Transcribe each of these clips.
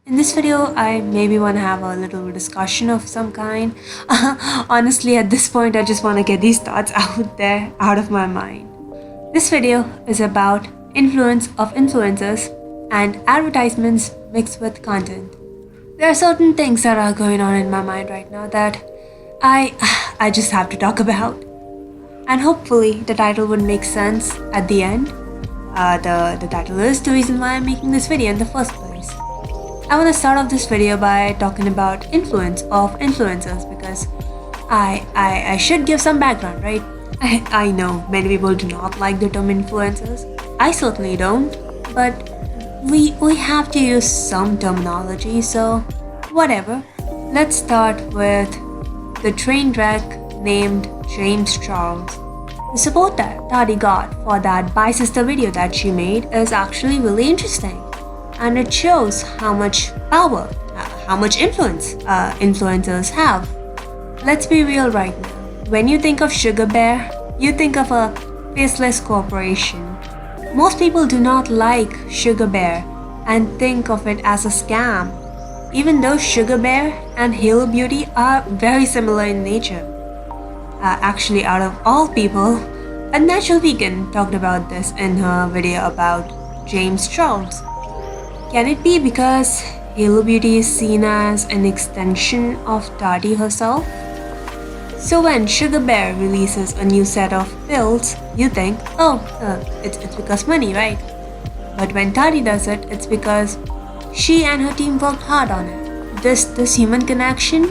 In this video, I maybe want to have a little discussion of some kind. Honestly, at this point, I just want to get these thoughts out there, out of my mind. This video is about influence of influencers and advertisements mixed with content. There are certain things that are going on in my mind right now that I just have to talk about. And hopefully the title would make sense at the end. The title is the reason why I'm making this video in the first place. I want to start off this video by talking about influence of influencers because I should give some background, right? I know many people do not like the term influencers. I certainly don't, but we have to use some terminology, so whatever. Let's start with the train wreck named James Charles. The support that Tati got for that Bye Sister video that she made is actually really interesting. And it shows how much power, how much influence influencers have. Let's be real right now. When you think of Sugar Bear, you think of a faceless corporation. Most people do not like Sugar Bear and think of it as a scam, even though Sugar Bear and Halo Beauty are very similar in nature. Actually, out of all people, a natural vegan talked about this in her video about James Charles. Can it be because Halo Beauty is seen as an extension of Tati herself? So when Sugar Bear releases a new set of pills, you think, it's because money, right? But when Tati does it, it's because she and her team worked hard on it. This human connection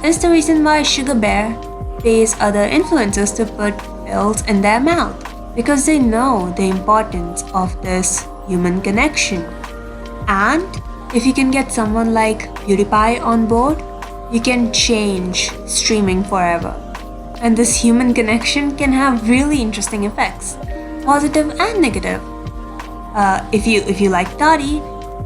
is the reason why Sugar Bear pays other influencers to put pills in their mouth, because they know the importance of this human connection. And if you can get someone like PewDiePie on board, you can change streaming forever. And this human connection can have really interesting effects, positive and negative. If you like Tati,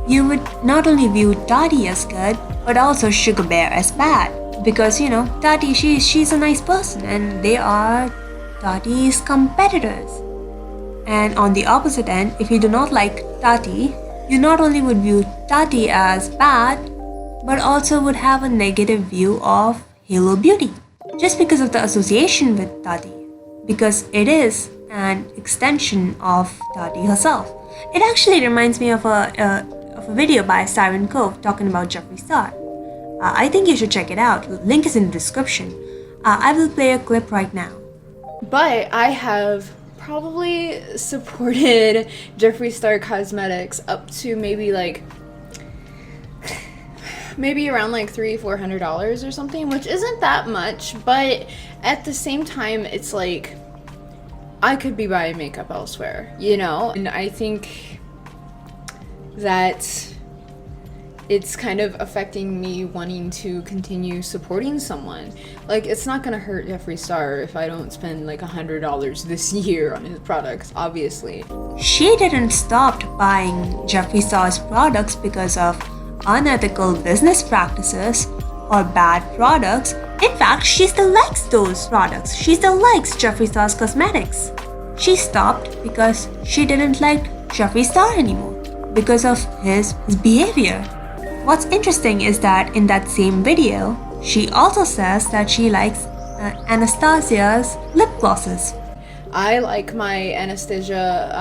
you would not only view Tati as good, but also Sugar Bear as bad. Because Tati, she's a nice person and they are Tati's competitors. And on the opposite end, if you do not like Tati, you not only would view Tati as bad, but also would have a negative view of Halo Beauty. Just because of the association with Tati. Because it is an extension of Tati herself. It actually reminds me of a video by Syren Cove talking about Jeffree Star. I think you should check it out. Link is in the description. I will play a clip right now. But I have probably supported Jeffree Star Cosmetics up to maybe around like $300-400 or something, which isn't that much, but at the same time it's like I could be buying makeup elsewhere, and I think that it's kind of affecting me wanting to continue supporting someone. Like, it's not gonna hurt Jeffree Star if I don't spend like $100 this year on his products, obviously. She didn't stop buying Jeffree Star's products because of unethical business practices or bad products. In fact, she still likes those products. She still likes Jeffree Star's cosmetics. She stopped because she didn't like Jeffree Star anymore because of his behavior. What's interesting is that in that same video, she also says that she likes Anastasia's lip glosses. I like my Anastasia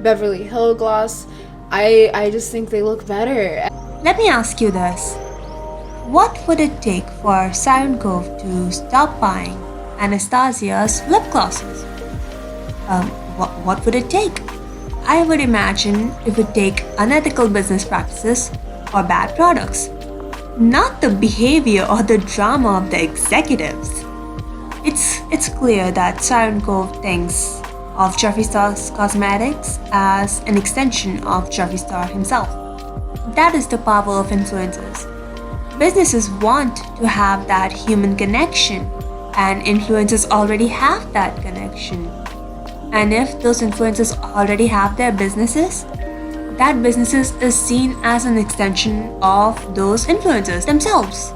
Beverly Hill gloss. I just think they look better. Let me ask you this. What would it take for Syren Cove to stop buying Anastasia's lip glosses? What would it take? I would imagine it would take unethical business practices or bad products, not the behavior or the drama of the executives. It's clear that Syren Cove thinks of Jeffree Star's cosmetics as an extension of Jeffree Star himself. That is the power of influencers. Businesses want to have that human connection, and influencers already have that connection. And if those influencers already have their businesses, that businesses is seen as an extension of those influencers themselves.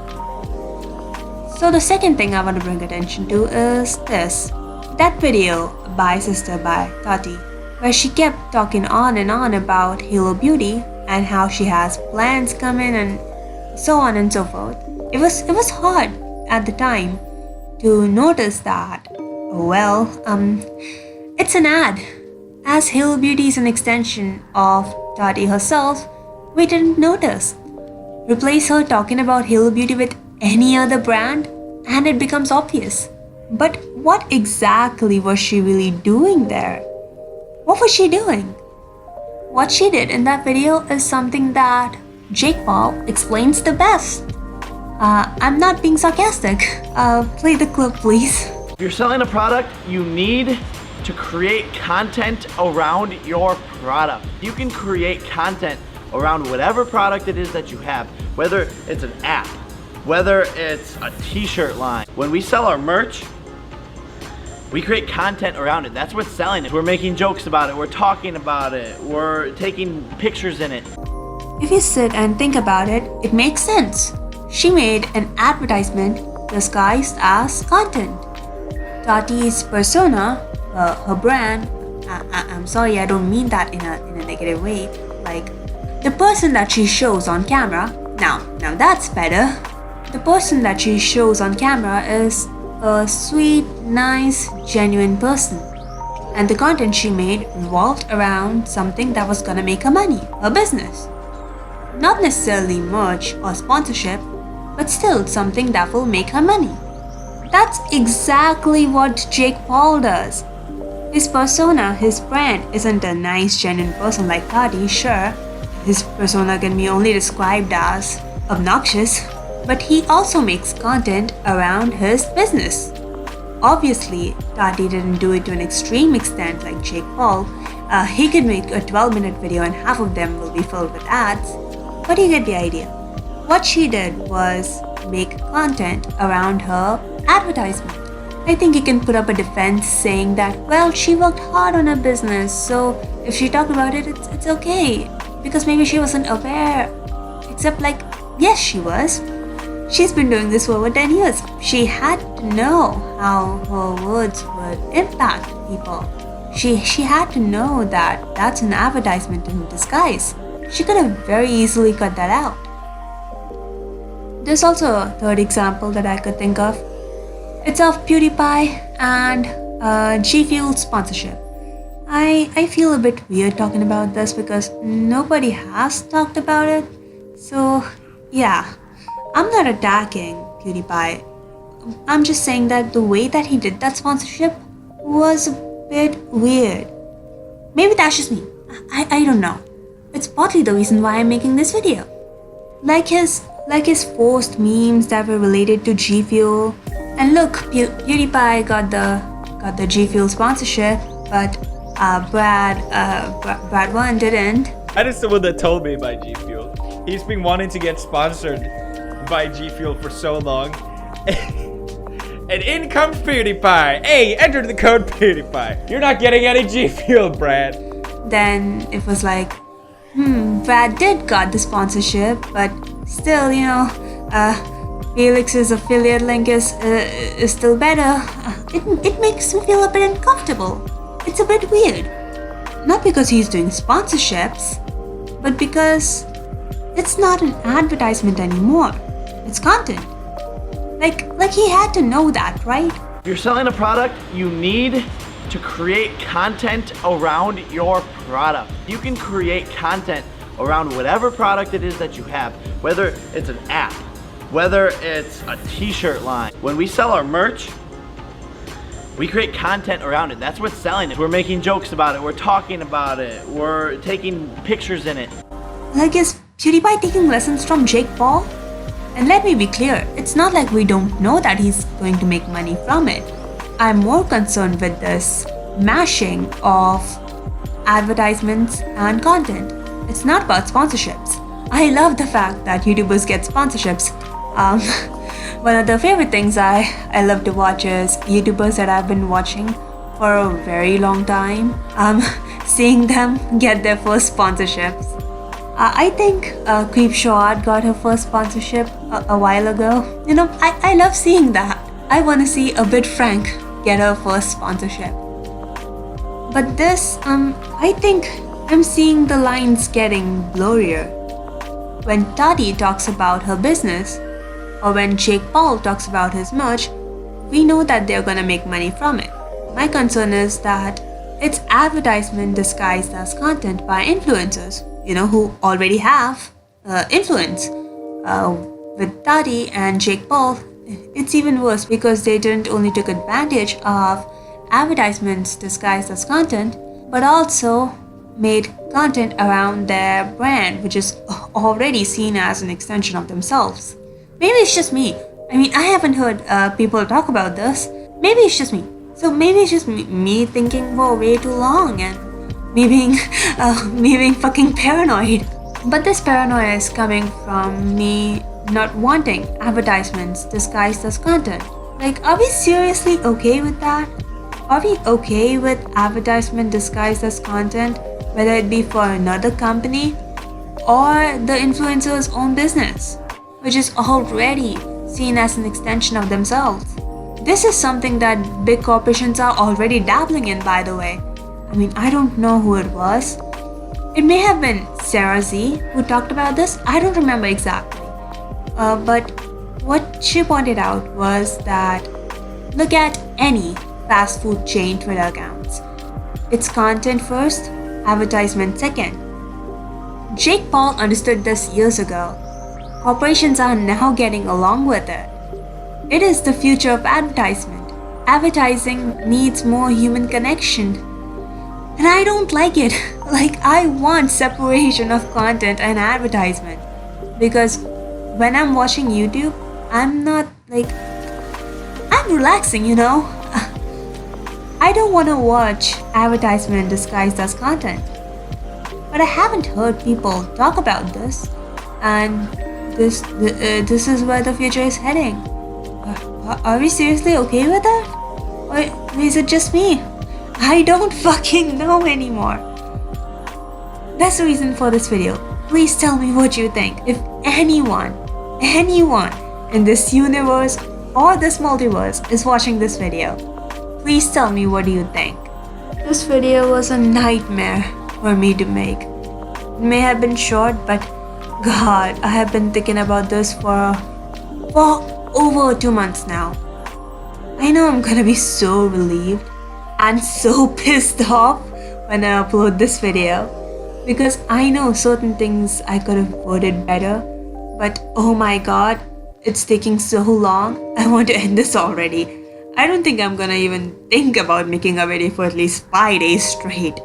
So the second thing I want to bring attention to is this. That video, Bye Sister by Tati, where she kept talking on and on about Halo Beauty, and how she has plans coming and so on and so forth. It was hard at the time to notice that. Well, it's an ad. As Hill Beauty is an extension of Tati herself, we didn't notice. Replace her talking about Hill Beauty with any other brand, and it becomes obvious. But what exactly was she really doing there? What was she doing? What she did in that video is something that Jake Paul explains the best. I'm not being sarcastic. Play the clip, please. If you're selling a product, you need to create content around your product. You can create content around whatever product it is that you have, whether it's an app, whether it's a t-shirt line. When we sell our merch, we create content around it. That's what's selling it. We're making jokes about it, we're talking about it, we're taking pictures in it. If you sit and think about it, it makes sense. She made an advertisement disguised as content. Tati's persona, her brand, I'm sorry, I don't mean that in a negative way, like the person that she shows on camera, now that's better. The person that she shows on camera is a sweet, nice, genuine person. And the content she made revolved around something that was gonna make her money, her business. Not necessarily merch or sponsorship, but still something that will make her money. That's exactly what Jake Paul does. His persona, his brand isn't a nice, genuine person like Tati, sure. His persona can be only described as obnoxious, but he also makes content around his business. Obviously, Tati didn't do it to an extreme extent like Jake Paul. He could make a 12-minute video and half of them will be filled with ads, but you get the idea. What she did was make content around her advertisement. I think you can put up a defense saying that, well, she worked hard on her business, so if she talked about it, it's okay. Because maybe she wasn't aware. Except like, yes, she was. She's been doing this for over 10 years. She had to know how her words would impact people. She had to know that that's an advertisement in disguise. She could have very easily cut that out. There's also a third example that I could think of. It's of PewDiePie and G Fuel sponsorship. I feel a bit weird talking about this because nobody has talked about it. So yeah, I'm not attacking PewDiePie. I'm just saying that the way that he did that sponsorship was a bit weird. Maybe that's just me. I don't know. It's partly the reason why I'm making this video. Like his forced memes that were related to G Fuel. And look, PewDiePie got the G Fuel sponsorship, but Brad One didn't. That is the one that told me about G Fuel. He's been wanting to get sponsored by G Fuel for so long. And in comes PewDiePie. Hey, enter the code PewDiePie. You're not getting any G Fuel, Brad. Then it was like, Brad did got the sponsorship, but still, Felix's affiliate link is still better. It makes me feel a bit uncomfortable. It's a bit weird. Not because he's doing sponsorships, but because it's not an advertisement anymore. It's content. Like he had to know that, right? If you're selling a product, you need to create content around your product. You can create content around whatever product it is that you have, whether it's an app, whether it's a t-shirt line. When we sell our merch, we create content around it. That's what's selling it. We're making jokes about it, we're talking about it, we're taking pictures in it. Like, is PewDiePie taking lessons from Jake Paul? And let me be clear, it's not like we don't know that he's going to make money from it. I'm more concerned with this mashing of advertisements and content. It's not about sponsorships. I love the fact that YouTubers get sponsorships. One of the favorite things I love to watch is YouTubers that I've been watching for a very long time. Seeing them get their first sponsorships. I think Creepshot got her first sponsorship a while ago. I love seeing that. I want to see a bit Frank get her first sponsorship. But this, I think I'm seeing the lines getting blurrier. When Tati talks about her business, or when Jake Paul talks about his merch, we know that they're gonna make money from it. My concern is that it's advertisement disguised as content by influencers, who already have influence. With Tati and Jake Paul, it's even worse because they didn't only took advantage of advertisements disguised as content, but also made content around their brand, which is already seen as an extension of themselves. Maybe it's just me. I haven't heard people talk about this. Maybe it's just me. So maybe it's just me thinking for way too long and me being fucking paranoid. But this paranoia is coming from me not wanting advertisements disguised as content. Like, are we seriously okay with that? Are we okay with advertisement disguised as content, whether it be for another company or the influencer's own business, which is already seen as an extension of themselves? This is something that big corporations are already dabbling in, by the way. I don't know who it was. It may have been Sarah Z who talked about this. I don't remember exactly. But what she pointed out was that look at any fast food chain Twitter accounts. It's content first, advertisement second. Jake Paul understood this years ago. Corporations are now getting along with it. It is the future of advertisement. Advertising needs more human connection. And I don't like it. Like, I want separation of content and advertisement. Because when I'm watching YouTube, I'm relaxing, I don't want to watch advertisement disguised as content. But I haven't heard people talk about this. And this is where the future is heading. Are we seriously okay with that? Or is it just me? I don't fucking know anymore. That's the reason for this video. Please tell me what you think. If anyone in this universe or this multiverse is watching this video, please tell me what do you think. This video was a nightmare for me to make. It may have been short, but God, I have been thinking about this for over 2 months now. I know I'm gonna be so relieved and so pissed off when I upload this video, because I know certain things I could have worded better, but oh my God, it's taking so long. I want to end this already. I don't think I'm gonna even think about making a video for at least 5 days straight.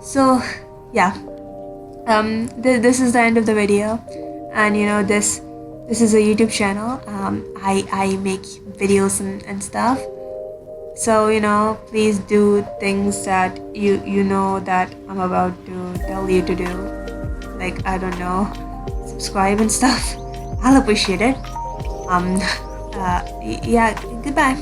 So yeah, this is the end of the video, and this is a YouTube channel. I make videos and stuff. So please do things that you know that I'm about to tell you to do. Like, I don't know, subscribe and stuff. I'll appreciate it. Yeah, goodbye.